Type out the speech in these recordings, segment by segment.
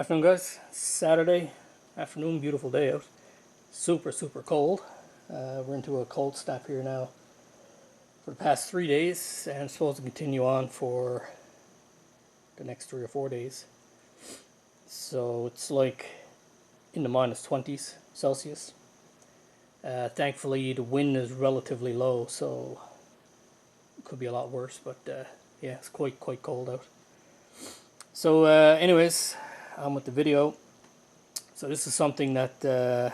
Afternoon, guys. Saturday afternoon, beautiful day out. Super cold. We're into a cold snap here now for the past 3 days, and it's supposed to continue on for the next 3 or 4 days. So it's like in the minus 20s Celsius. Thankfully, the wind is relatively low, so it could be a lot worse. But yeah, it's quite cold out. So, anyways, on with the video. So this is something that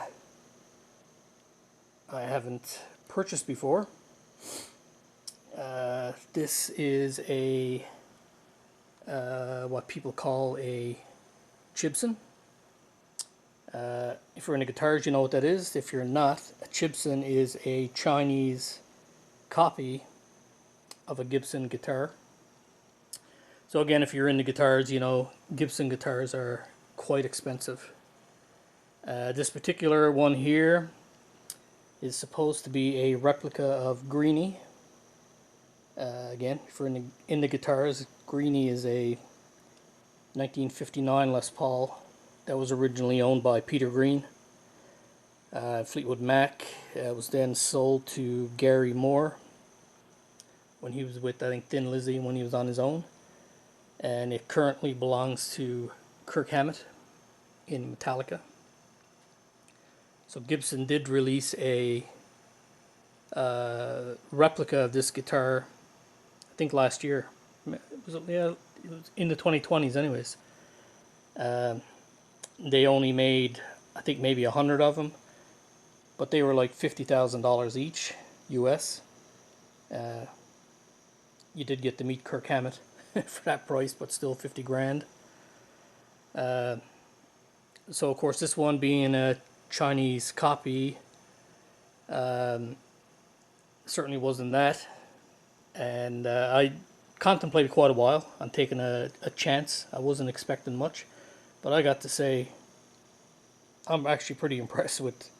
I haven't purchased before. This is a what people call a Gibson. If you're into guitars, you know what that is. If you're not, a Gibson is a Chinese copy of a Gibson guitar. So again, if you're into guitars, you know Gibson guitars are quite expensive. This particular one here is supposed to be a replica of Greenie. Again, if you're in the guitars, Greenie is a 1959 Les Paul that was originally owned by Peter Green. Fleetwood Mac was then sold to Gary Moore when he was with, I think, Thin Lizzy when he was on his own. And it currently belongs to Kirk Hammett in Metallica. So Gibson did release a replica of this guitar, I think last year. It was in the 2020s anyways. They only made, I think, maybe 100 of them, but they were like $50,000 each, US. You did get to meet Kirk Hammett for that price, but still 50 grand. So of course this one being a Chinese copy, certainly wasn't that, and I contemplated quite a while on taking a chance. I wasn't expecting much, but I got to say I'm actually pretty impressed with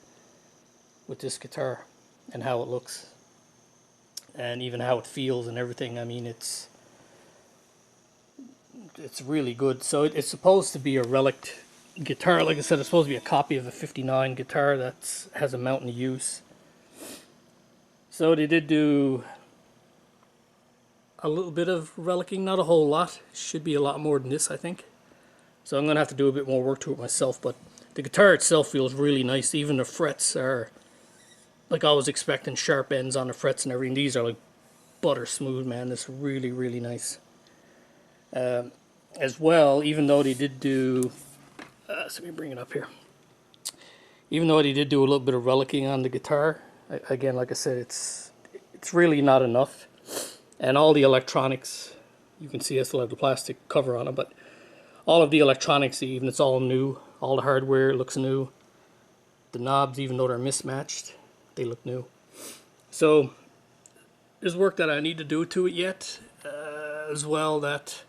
this guitar and how it looks and even how it feels and everything. I mean, it's really good. So it's supposed to be a relic guitar. Like I said, it's supposed to be a copy of a 59 guitar that has a mountain of use. So they did do a little bit of relicking, not a whole lot. Should be a lot more than this, I think. So I'm gonna have to do a bit more work to it myself, but the guitar itself feels really nice. Even the frets are, like I was expecting, sharp ends on the frets and everything. These are like butter smooth, man. This is really nice. As well, even though they did do so let me bring it up here. Even though they did do a little bit of relicking on the guitar, again, like I said, it's really not enough. And all the electronics, you can see I still have the plastic cover on it, but all of the electronics, even, it's all new. All the hardware looks new. The knobs, even though they're mismatched, they look new. So there's work that I need to do to it yet. As well, that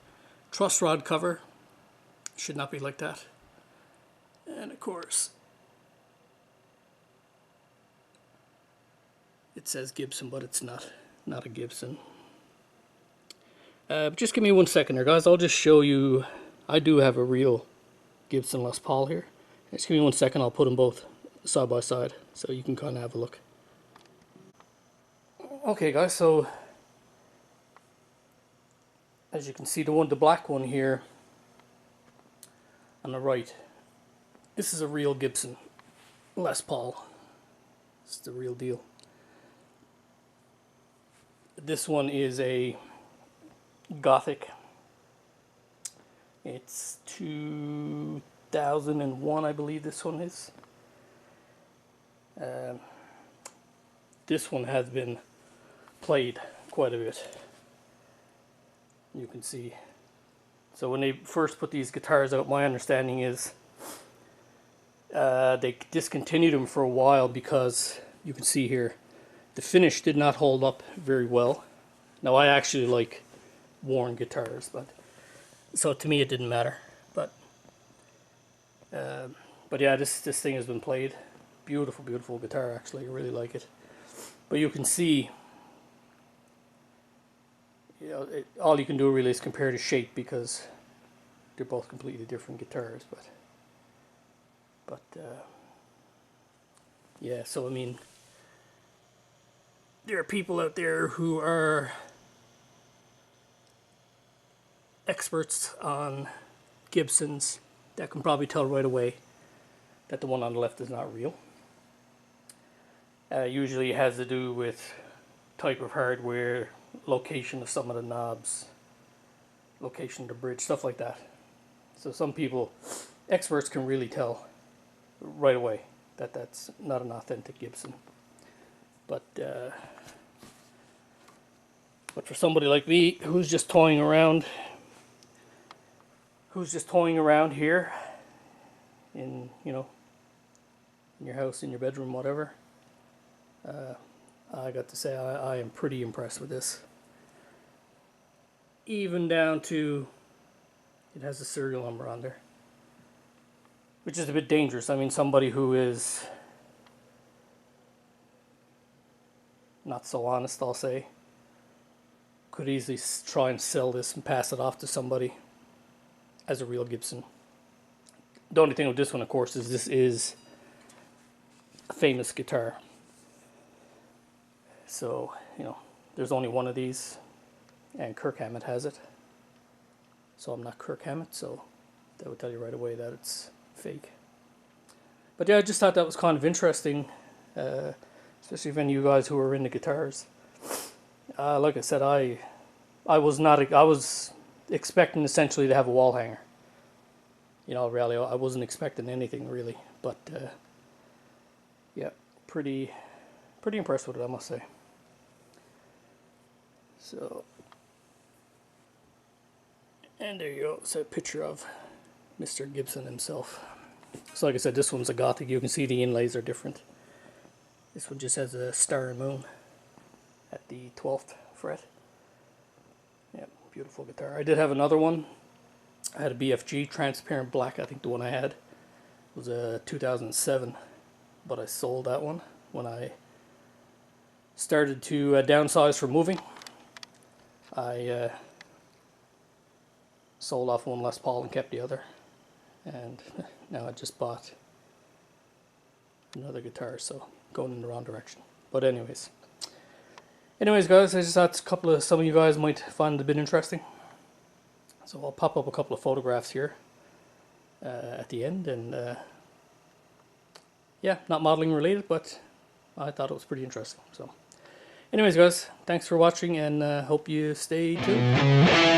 truss rod cover should not be like that. And of course, it says Gibson, but it's not a Gibson. Just give me 1 second here, guys. I'll just show you. I do have a real Gibson Les Paul here. Just give me 1 second. I'll put them both side by side so you can kind of have a look. Okay, guys. So as you can see, the black one here on the right, this is a real Gibson Les Paul. It's the real deal. This one is a Gothic. It's 2001, I believe this one is. This one has been played quite a bit. You can see. So when they first put these guitars out, my understanding is they discontinued them for a while because you can see here the finish did not hold up very well. Now I actually like worn guitars, but so to me it didn't matter. But yeah, this thing has been played. Beautiful guitar, actually. I really like it. But you can see, you know, all you can do really is compare the shape, because they're both completely different guitars, but yeah. So I mean, there are people out there who are experts on Gibsons that can probably tell right away that the one on the left is not real. Usually it has to do with type of hardware, location of some of the knobs, location of the bridge, stuff like that. So some people, experts, can really tell right away that that's not an authentic Gibson. But for somebody like me who's just toying around here in, you know, in your house, in your bedroom, whatever, I got to say I am pretty impressed with this. Even down to, it has a serial number on there, which is a bit dangerous. I mean, somebody who is not so honest, I'll say, could easily try and sell this and pass it off to somebody as a real Gibson. The only thing with this one, of course, is this is a famous guitar. So, you know, there's only one of these, and Kirk Hammett has it. So I'm not Kirk Hammett, so that would tell you right away that it's fake. But yeah, I just thought that was kind of interesting, especially if any of you guys who are into guitars. Like I said, I was expecting essentially to have a wall hanger. You know, really, I wasn't expecting anything really, but yeah, pretty impressed with it, I must say. So, and there you go. It's a picture of Mr. Gibson himself. So like I said, this one's a Gothic. You can see the inlays are different. This one just has a star and moon at the 12th fret. Yeah, beautiful guitar. I did have another one. I had a BFG transparent black. I think the one I had was a 2007, but I sold that one when I started to downsize for moving. I sold off one Les Paul and kept the other, and now I just bought another guitar, so going in the wrong direction. But anyways guys, I just thought some of you guys might find it a bit interesting. So I'll pop up a couple of photographs here at the end, and yeah, not modeling related, but I thought it was pretty interesting. So anyways guys, thanks for watching, and hope you stay tuned.